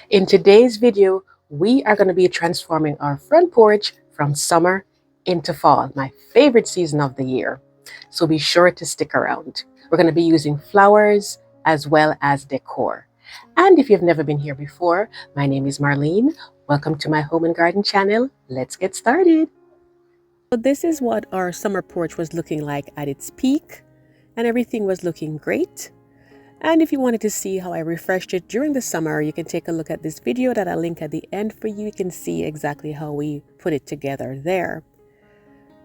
In today's video, we are going to be transforming our front porch from summer into fall, my favorite season of the year. So be sure to stick around. We're going to be using flowers as well as decor. And if you've never been here before, my name is Marlene. Welcome to my home and garden channel. Let's get started. So this is what our summer porch was looking like at its peak, and everything was looking great. And if you wanted to see how I refreshed it during the summer, you can take a look at this video that I'll link at the end for you. You can see exactly how we put it together there.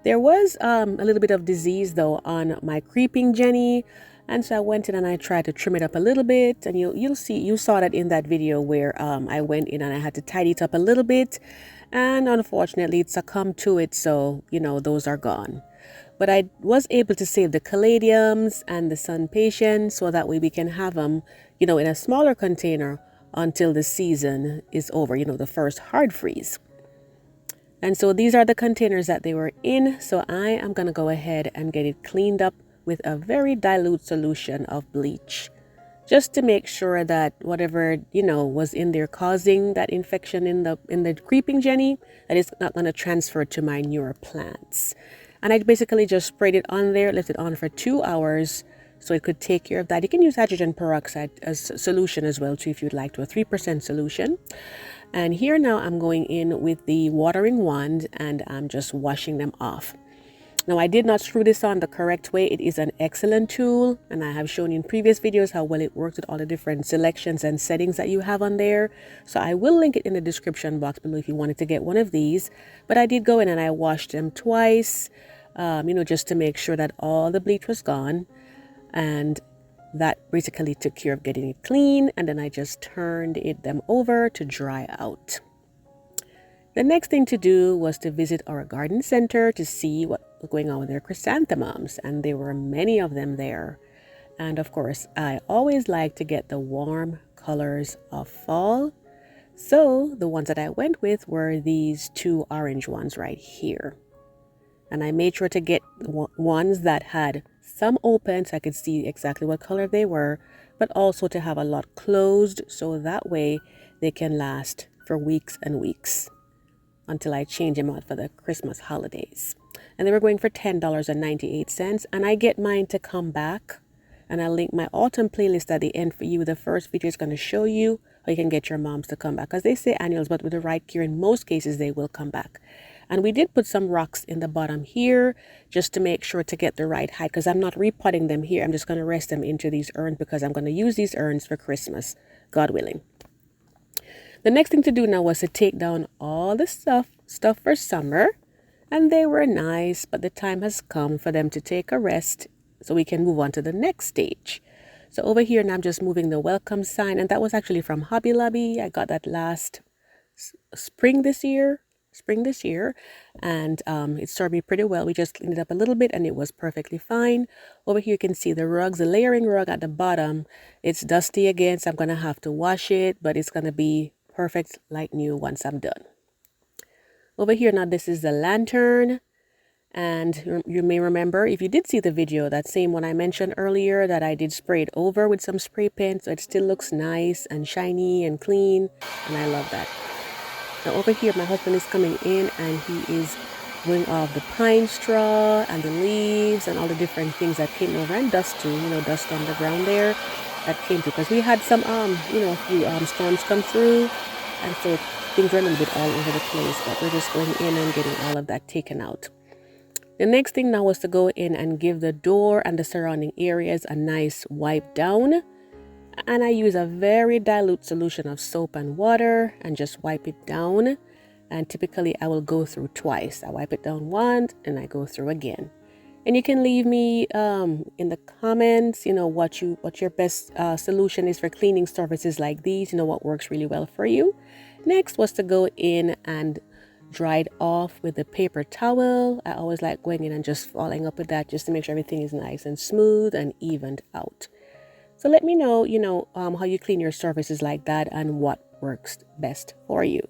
There was a little bit of disease though on my creeping Jenny, and so I went in and I tried to trim it up a little bit, and you saw that in that video where I went in and I had to tidy it up a little bit, and unfortunately it succumbed to it, so those are gone. But I was able to save the caladiums and the sun patience so that way we can have them, in a smaller container until the season is over, the first hard freeze. And so these are the containers that they were in. So I am going to go ahead and get it cleaned up with a very dilute solution of bleach, just to make sure that whatever, was in there causing that infection in the creeping Jenny, that it's not going to transfer to my newer plants. And I basically just sprayed it on there, left it on for 2 hours so it could take care of that. You can use hydrogen peroxide as a solution as well too if you'd like to, a 3% solution. And here now I'm going in with the watering wand and I'm just washing them off. Now I did not screw this on the correct way. It is an excellent tool, and I have shown you in previous videos how well it works with all the different selections and settings that you have on there. So I will link it in the description box below if you wanted to get one of these. But I did go in and I washed them twice, just to make sure that all the bleach was gone, and that basically took care of getting it clean. And then I just turned them over to dry out. The next thing to do was to visit our garden center to see what was going on with their chrysanthemums, and there were many of them there. And of course, I always like to get the warm colors of fall. So the ones that I went with were these two orange ones right here. And I made sure to get ones that had some open so I could see exactly what color they were, but also to have a lot closed so that way they can last for weeks and weeks until I change them out for the Christmas holidays. And they were going for $10.98. And I get mine to come back. And I'll link my autumn playlist at the end for you. The first video is going to show you how you can get your moms to come back. Because they say annuals, but with the right care, in most cases, they will come back. And we did put some rocks in the bottom here just to make sure to get the right height. Because I'm not repotting them here. I'm just going to rest them into these urns because I'm going to use these urns for Christmas, God willing. The next thing to do now was to take down all the stuff for summer, and they were nice, but the time has come for them to take a rest so we can move on to the next stage. So over here now I'm just moving the welcome sign, and that was actually from Hobby Lobby. I got that last spring this year, and it served me pretty well. We just cleaned it up a little bit and it was perfectly fine. Over here you can see the rugs, the layering rug at the bottom. It's dusty again, so I'm going to have to wash it, but it's going to be perfect like new once I'm done. Over here now, this is the lantern, and you may remember, if you did see the video, that same one I mentioned earlier, that I did spray it over with some spray paint so it still looks nice and shiny and clean, and I love that. Now over here my husband is coming in and he is going off the pine straw and the leaves and all the different things that came over, and dust too, dust on the ground there that came through, because we had some a few storms come through, and so things were a little bit all over the place, but we're just going in and getting all of that taken out. The next thing now was to go in and give the door and the surrounding areas a nice wipe down, and I use a very dilute solution of soap and water and just wipe it down. And typically I will go through twice. I wipe it down once and I go through again. And you can leave me in the comments, what your best solution is for cleaning surfaces like these, what works really well for you. Next was to go in and dry it off with a paper towel. I always like going in and just following up with that just to make sure everything is nice and smooth and evened out. So let me know, how you clean your surfaces like that and what works best for you.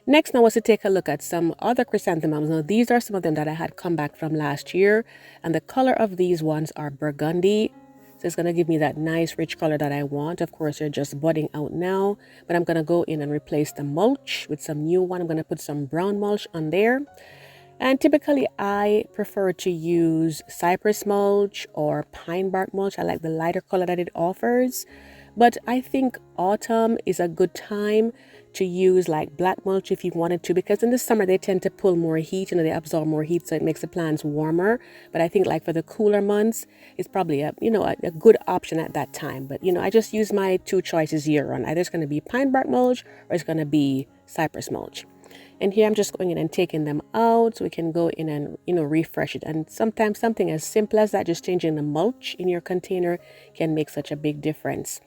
Next now was to take a look at some other chrysanthemums. Now these are some of them that I had come back from last year, and the color of these ones are burgundy. So it's going to give me that nice rich color that I want. Of course, they're just budding out now, but I'm going to go in and replace the mulch with some new one. I'm going to put some brown mulch on there. And typically I prefer to use cypress mulch or pine bark mulch. I like the lighter color that it offers. But I think autumn is a good time to use like black mulch if you wanted to, because in the summer they tend to pull more heat, they absorb more heat, so it makes the plants warmer. But I think like for the cooler months, it's probably a good option at that time. But I just use my two choices year round. Either it's going to be pine bark mulch or it's going to be cypress mulch. And here I'm just going in and taking them out so we can go in and, refresh it. And sometimes something as simple as that, just changing the mulch in your container, can make such a big difference.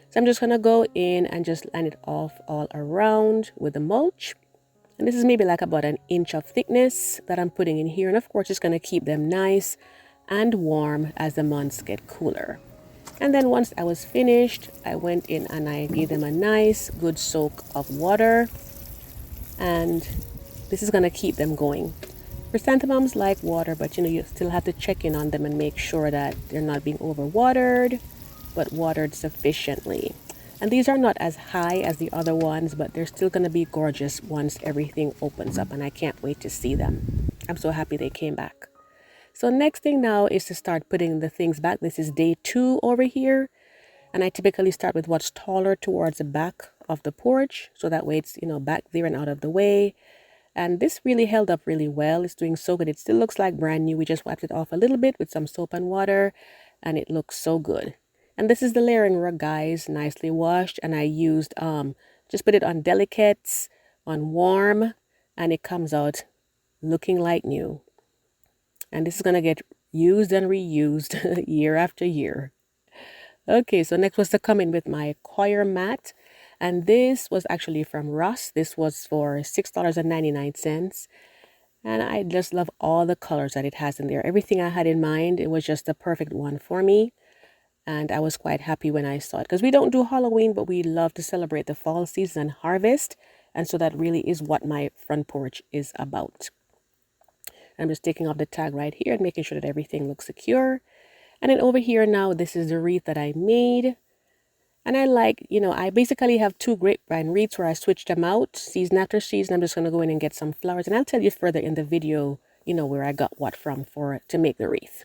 So I'm just going to go in and just line it off all around with the mulch. And this is maybe like about an inch of thickness that I'm putting in here. And of course, it's going to keep them nice and warm as the months get cooler. And then once I was finished, I went in and I gave them a nice good soak of water. And this is going to keep them going. Chrysanthemums like water, but you still have to check in on them and make sure that they're not being overwatered, but watered sufficiently. And these are not as high as the other ones, but they're still going to be gorgeous once everything opens up, and I can't wait to see them. I'm so happy they came back. So next thing now is to start putting the things back. This is day 2 over here. And I typically start with what's taller towards the back of the porch. So that way it's, back there and out of the way. And this really held up really well. It's doing so good. It still looks like brand new. We just wiped it off a little bit with some soap and water. And it looks so good. And this is the layering rug, guys. Nicely washed. And I used, just put it on delicates, on warm. And it comes out looking like new. And this is going to get used and reused year after year. Okay, so next was to come in with my choir mat. And this was actually from Ross. This was for $6.99. And I just love all the colors that it has in there. Everything I had in mind, it was just the perfect one for me. And I was quite happy when I saw it. Because we don't do Halloween, but we love to celebrate the fall season and harvest. And so that really is what my front porch is about. I'm just taking off the tag right here and making sure that everything looks secure. And then over here now, this is the wreath that I made. And I like, I basically have 2 grapevine wreaths where I switched them out season after season. I'm just going to go in and get some flowers. And I'll tell you further in the video, where I got what from to make the wreath.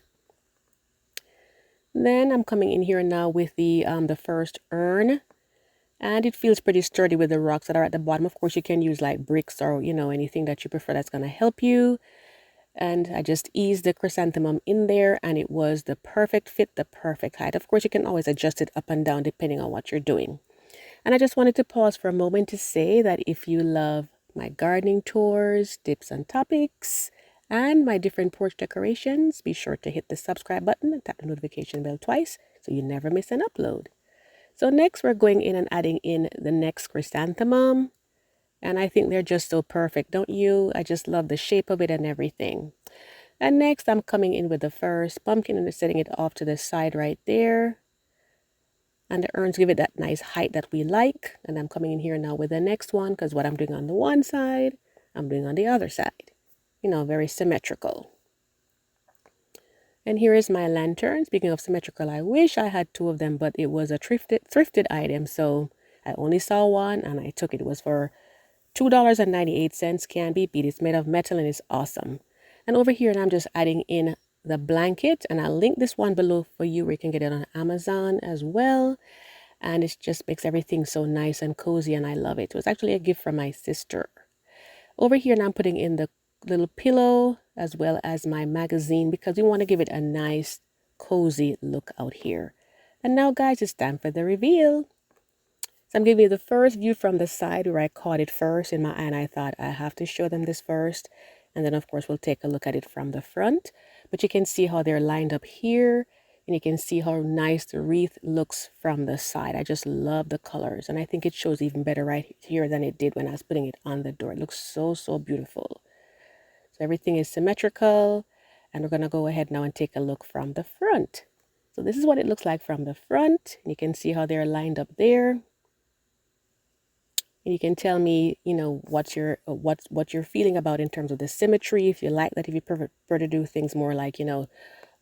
Then I'm coming in here now with the first urn. And it feels pretty sturdy with the rocks that are at the bottom. Of course, you can use like bricks or, anything that you prefer that's going to help you. And I just eased the chrysanthemum in there, and it was the perfect fit, the perfect height. Of course, you can always adjust it up and down depending on what you're doing. And I just wanted to pause for a moment to say that if you love my gardening tours, tips and topics, and my different porch decorations, be sure to hit the subscribe button and tap the notification bell twice so you never miss an upload. So next, we're going in and adding in the next chrysanthemum. And I think they're just so perfect, don't you? I just love the shape of it and everything. And next, I'm coming in with the first pumpkin and setting it off to the side right there. And the urns give it that nice height that we like. And I'm coming in here now with the next one, because what I'm doing on the one side, I'm doing on the other side. Very symmetrical. And here is my lantern. Speaking of symmetrical, I wish I had 2 of them, but it was a thrifted item. So I only saw one and I took it. It was for $2.98. Can't be beat. It's made of metal and it's awesome. And over here, and I'm just adding in the blanket, and I'll link this one below for you where you can get it on Amazon as well. And it just makes everything so nice and cozy, and I love it. It was actually a gift from my sister. Over here, and I'm putting in the little pillow as well as my magazine, because we want to give it a nice cozy look out here. And now, guys, it's time for the reveal. So I'm giving you the first view from the side where I caught it first in my eye, and I thought I have to show them this first. And then, of course, we'll take a look at it from the front. But you can see how they're lined up here, and you can see how nice the wreath looks from the side. I just love the colors, and I think it shows even better right here than it did when I was putting it on the door. It looks so, so beautiful. So everything is symmetrical, and we're going to go ahead now and take a look from the front. So this is what it looks like from the front. You can see how they're lined up there. And you can tell me, what you're feeling about in terms of the symmetry. If you like that, if you prefer to do things more like,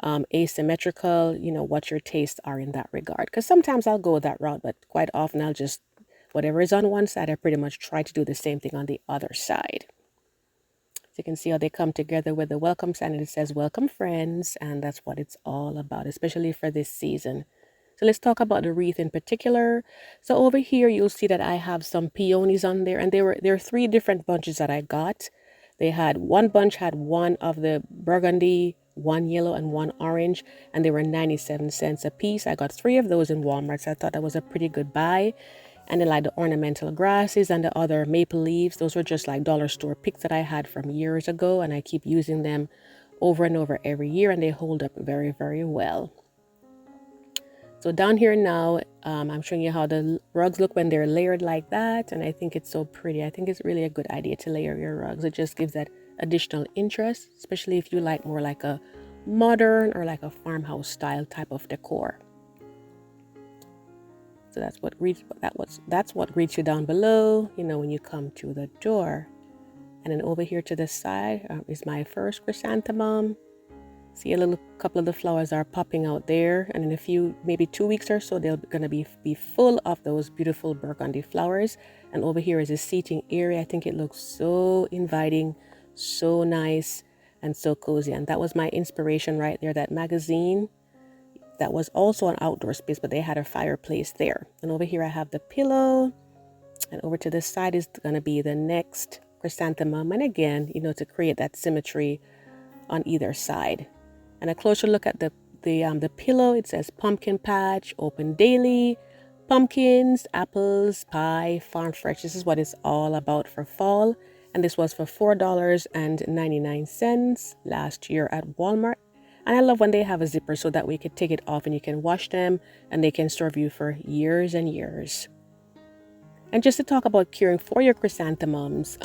asymmetrical, what your tastes are in that regard. Because sometimes I'll go that route, but quite often I'll just, whatever is on one side, I pretty much try to do the same thing on the other side. So you can see how they come together with the welcome sign, and it says welcome friends, and that's what it's all about, especially for this season. So let's talk about the wreath in particular. So over here, you'll see that I have some peonies on there, and there are 3 different bunches that I got. They had one bunch had one of the burgundy, one yellow, and one orange, and they were 97 cents a piece. I got 3 of those in Walmart, so I thought that was a pretty good buy. And then like the ornamental grasses and the other maple leaves, those were just like dollar store picks that I had from years ago, and I keep using them over and over every year, and they hold up very, very well. So down here now, I'm showing you how the rugs look when they're layered like that, and I think it's so pretty. I think it's really a good idea to layer your rugs. It just gives that additional interest, especially if you like more like a modern or like a farmhouse style type of decor. So that's what greets you down below, when you come to the door. And then over here to the side is my first chrysanthemum. See, a little couple of the flowers are popping out there, and in a few, maybe 2 weeks or so, they're gonna be full of those beautiful burgundy flowers. And over here is a seating area. I think it looks so inviting, so nice, and so cozy. And that was my inspiration right there, that magazine. That was also an outdoor space, but they had a fireplace there. And over here I have the pillow, and over to this side is gonna be the next chrysanthemum. And again, to create that symmetry on either side. And a closer look at the pillow, it says pumpkin patch, open daily, pumpkins, apples, pie, farm fresh. This is what it's all about for fall. And this was for $4.99 last year at Walmart. And I love when they have a zipper so that we could take it off and you can wash them and they can serve you for years and years. And just to talk about caring for your chrysanthemums,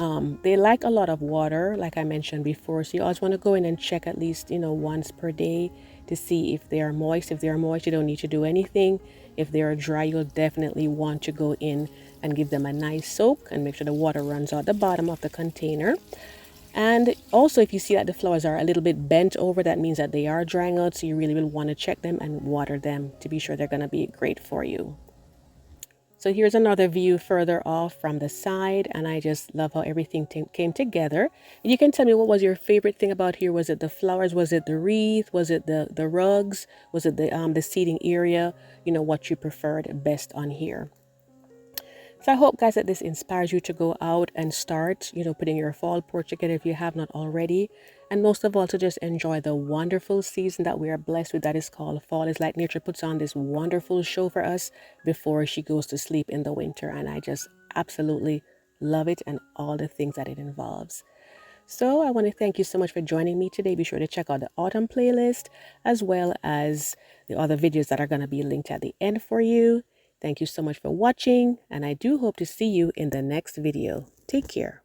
they like a lot of water, like I mentioned before. So you always want to go in and check at least, once per day to see if they are moist. If they are moist, you don't need to do anything. If they are dry, you'll definitely want to go in and give them a nice soak and make sure the water runs out the bottom of the container. And also, if you see that the flowers are a little bit bent over, that means that they are drying out. So you really will want to check them and water them to be sure they're going to be great for you. So here's another view further off from the side, and I just love how everything came together. And you can tell me, what was your favorite thing about here? Was it the flowers? Was it the wreath? Was it the rugs? Was it the seating area? What you preferred best on here. So I hope, guys, that this inspires you to go out and start, putting your fall porch together if you have not already. And most of all, to just enjoy the wonderful season that we are blessed with, that is called fall. It's like nature puts on this wonderful show for us before she goes to sleep in the winter. And I just absolutely love it and all the things that it involves. So I want to thank you so much for joining me today. Be sure to check out the autumn playlist as well as the other videos that are going to be linked at the end for you. Thank you so much for watching, and I do hope to see you in the next video. Take care.